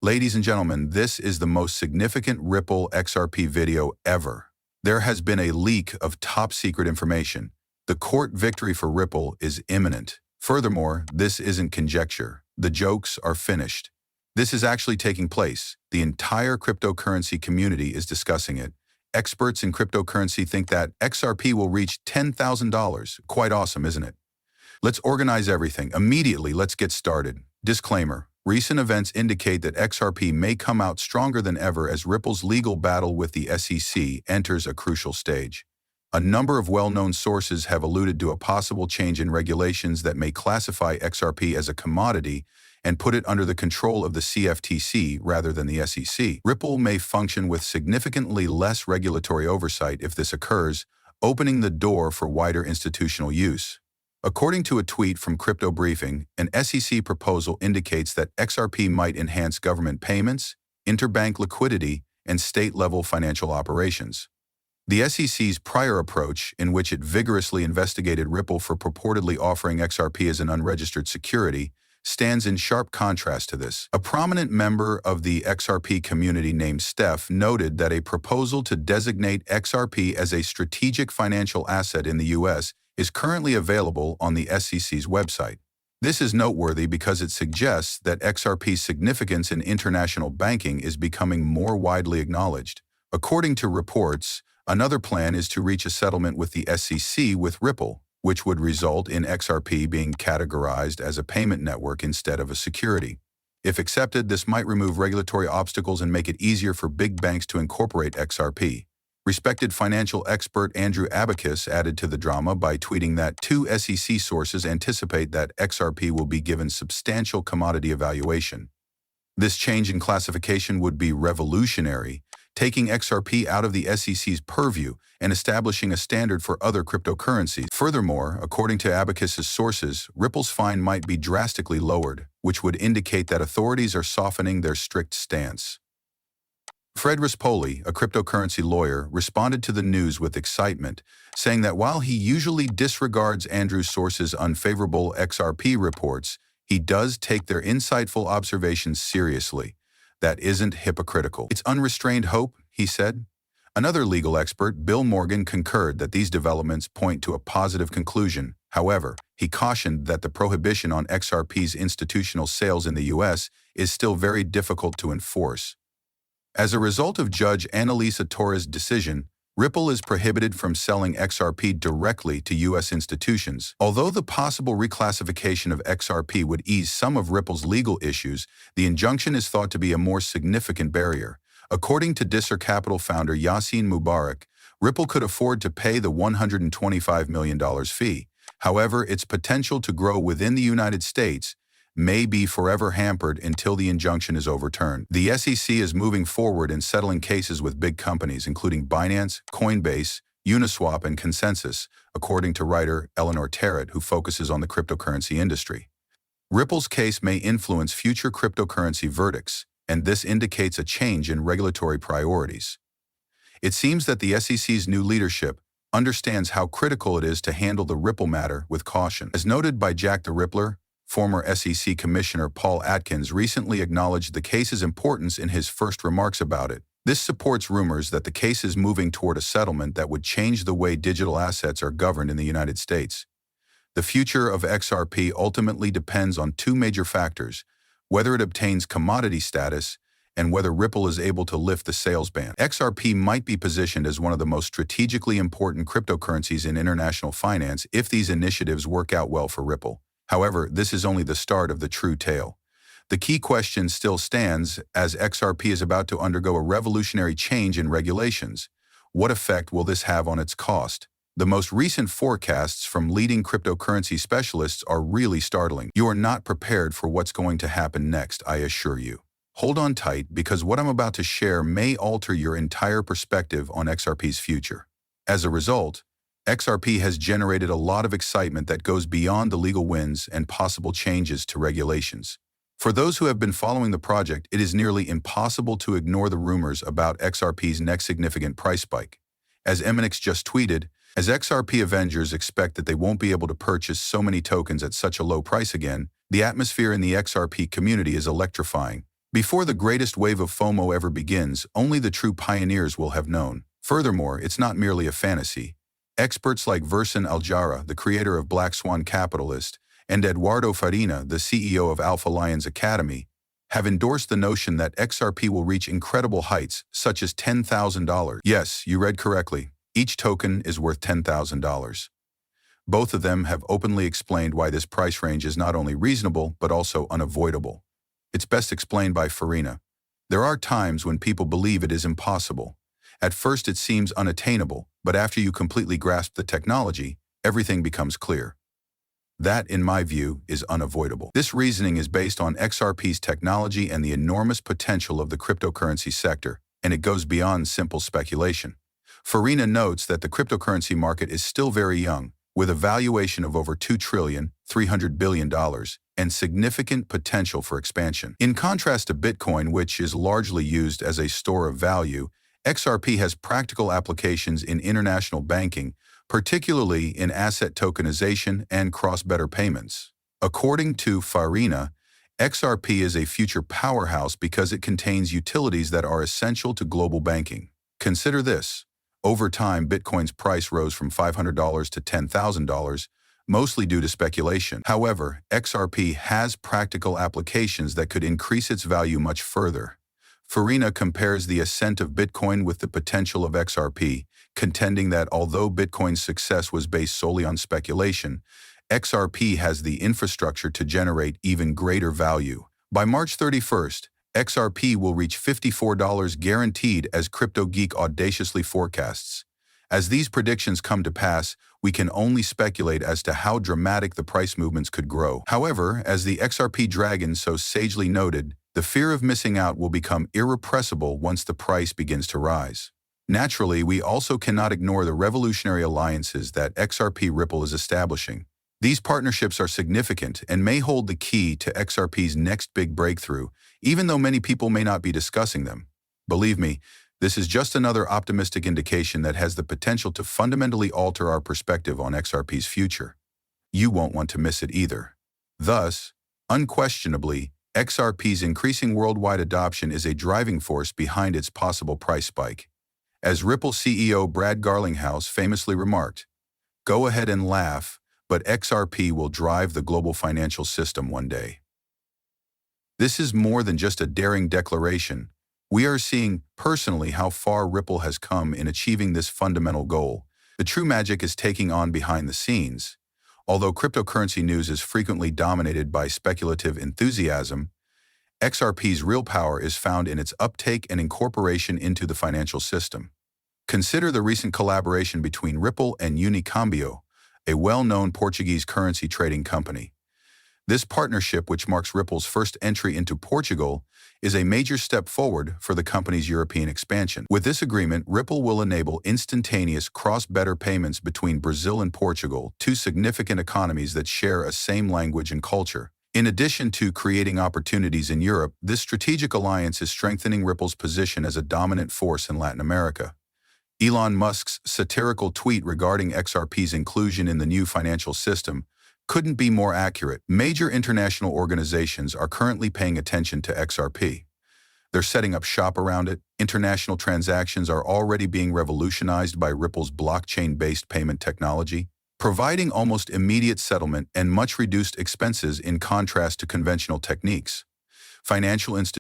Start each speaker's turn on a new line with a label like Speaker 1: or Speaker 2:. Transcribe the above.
Speaker 1: Ladies and gentlemen, this is the most significant Ripple XRP video ever. There has been a leak of top-secret information. The court victory for Ripple is imminent. Furthermore, this isn't conjecture. The jokes are finished. This is actually taking place. The entire cryptocurrency community is discussing it. Experts in cryptocurrency think that XRP will reach $10,000. Quite awesome, isn't it? Let's organize everything. Immediately, let's get started. Disclaimer. Recent events indicate that XRP may come out stronger than ever as Ripple's legal battle with the SEC enters a crucial stage. A number of well-known sources have alluded to a possible change in regulations that may classify XRP as a commodity and put it under the control of the CFTC rather than the SEC. Ripple may function with significantly less regulatory oversight if this occurs, opening the door for wider institutional use. According to a tweet from Crypto Briefing, an SEC proposal indicates that XRP might enhance government payments, interbank liquidity, and state-level financial operations. The SEC's prior approach, in which it vigorously investigated Ripple for purportedly offering XRP as an unregistered security, stands in sharp contrast to this. A prominent member of the XRP community named Steph noted that a proposal to designate XRP as a strategic financial asset in the U.S. is currently available on the SEC's website. This is noteworthy because it suggests that XRP's significance in international banking is becoming more widely acknowledged. According to reports, another plan is to reach a settlement with the SEC with Ripple, which would result in XRP being categorized as a payment network instead of a security. If accepted, this might remove regulatory obstacles and make it easier for big banks to incorporate XRP. Respected financial expert Andrew Abacus added to the drama by tweeting that two SEC sources anticipate that XRP will be given substantial commodity evaluation. This change in classification would be revolutionary, taking XRP out of the SEC's purview and establishing a standard for other cryptocurrencies. Furthermore, according to Abacus's sources, Ripple's fine might be drastically lowered, which would indicate that authorities are softening their strict stance. Fred Rispoli, a cryptocurrency lawyer, responded to the news with excitement, saying that while he usually disregards Andrew's sources' unfavorable XRP reports, he does take their insightful observations seriously. That isn't hypocritical. It's unrestrained hope, he said. Another legal expert, Bill Morgan, concurred that these developments point to a positive conclusion. However, he cautioned that the prohibition on XRP's institutional sales in the U.S. is still very difficult to enforce. As a result of Judge Annalisa Torres' decision, Ripple is prohibited from selling XRP directly to U.S. institutions. Although the possible reclassification of XRP would ease some of Ripple's legal issues, the injunction is thought to be a more significant barrier. According to Disser Capital founder Yassine Mubarak, Ripple could afford to pay the $125 million fee. However, its potential to grow within the United States may be forever hampered until the injunction is overturned. The SEC is moving forward in settling cases with big companies, including Binance, Coinbase, Uniswap, and Consensus, according to writer Eleanor Terrett, who focuses on the cryptocurrency industry. Ripple's case may influence future cryptocurrency verdicts, and this indicates a change in regulatory priorities. It seems that the SEC's new leadership understands how critical it is to handle the Ripple matter with caution. As noted by Jack the Rippler, former SEC Commissioner Paul Atkins recently acknowledged the case's importance in his first remarks about it. This supports rumors that the case is moving toward a settlement that would change the way digital assets are governed in the United States. The future of XRP ultimately depends on two major factors: whether it obtains commodity status and whether Ripple is able to lift the sales ban. XRP might be positioned as one of the most strategically important cryptocurrencies in international finance if these initiatives work out well for Ripple. However, this is only the start of the true tale. The key question still stands as XRP is about to undergo a revolutionary change in regulations. What effect will this have on its cost? The most recent forecasts from leading cryptocurrency specialists are really startling. You are not prepared for what's going to happen next, I assure you. Hold on tight, because what I'm about to share may alter your entire perspective on XRP's future. As a result, XRP has generated a lot of excitement that goes beyond the legal wins and possible changes to regulations. For those who have been following the project, it is nearly impossible to ignore the rumors about XRP's next significant price spike. As Eminix just tweeted, as XRP Avengers expect that they won't be able to purchase so many tokens at such a low price again, the atmosphere in the XRP community is electrifying. Before the greatest wave of FOMO ever begins, only the true pioneers will have known. Furthermore, it's not merely a fantasy. Experts like Versan Aljara, the creator of Black Swan Capitalist, and Eduardo Farina, the CEO of Alpha Lions Academy, have endorsed the notion that XRP will reach incredible heights, such as $10,000. Yes, you read correctly. Each token is worth $10,000. Both of them have openly explained why this price range is not only reasonable, but also unavoidable. It's best explained by Farina. There are times when people believe it is impossible. At first it seems unattainable, but after you completely grasp the technology, everything becomes clear. That, in my view, is unavoidable. This reasoning is based on XRP's technology and the enormous potential of the cryptocurrency sector, and it goes beyond simple speculation. Farina notes that the cryptocurrency market is still very young, with a valuation of over $2,300 billion and significant potential for expansion. In contrast to Bitcoin, which is largely used as a store of value, XRP has practical applications in international banking, particularly in asset tokenization and cross-border payments. According to Farina, XRP is a future powerhouse because it contains utilities that are essential to global banking. Consider this. Over time, Bitcoin's price rose from $500 to $10,000, mostly due to speculation. However, XRP has practical applications that could increase its value much further. Farina compares the ascent of Bitcoin with the potential of XRP, contending that although Bitcoin's success was based solely on speculation, XRP has the infrastructure to generate even greater value. By March 31st, XRP will reach $54 guaranteed, as Crypto Geek audaciously forecasts. As these predictions come to pass, we can only speculate as to how dramatic the price movements could grow. However, as the XRP dragon so sagely noted, the fear of missing out will become irrepressible once the price begins to rise. Naturally, we also cannot ignore the revolutionary alliances that XRP Ripple is establishing. These partnerships are significant and may hold the key to XRP's next big breakthrough, even though many people may not be discussing them. Believe me, this is just another optimistic indication that has the potential to fundamentally alter our perspective on XRP's future. You won't want to miss it either. Thus, unquestionably, XRP's increasing worldwide adoption is a driving force behind its possible price spike. As Ripple CEO Brad Garlinghouse famously remarked, "Go ahead and laugh, but XRP will drive the global financial system one day." This is more than just a daring declaration. We are seeing personally how far Ripple has come in achieving this fundamental goal. The true magic is taking on behind the scenes. Although cryptocurrency news is frequently dominated by speculative enthusiasm, XRP's real power is found in its uptake and incorporation into the financial system. Consider the recent collaboration between Ripple and Unicambio, a well-known Portuguese currency trading company. This partnership, which marks Ripple's first entry into Portugal, is a major step forward for the company's European expansion. With this agreement, Ripple will enable instantaneous cross-border payments between Brazil and Portugal, two significant economies that share a same language and culture. In addition to creating opportunities in Europe, this strategic alliance is strengthening Ripple's position as a dominant force in Latin America. Elon Musk's satirical tweet regarding XRP's inclusion in the new financial system couldn't be more accurate. Major international organizations are currently paying attention to XRP. They're setting up shop around it. International transactions are already being revolutionized by Ripple's blockchain-based payment technology, providing almost immediate settlement and much reduced expenses in contrast to conventional techniques. Financial institutions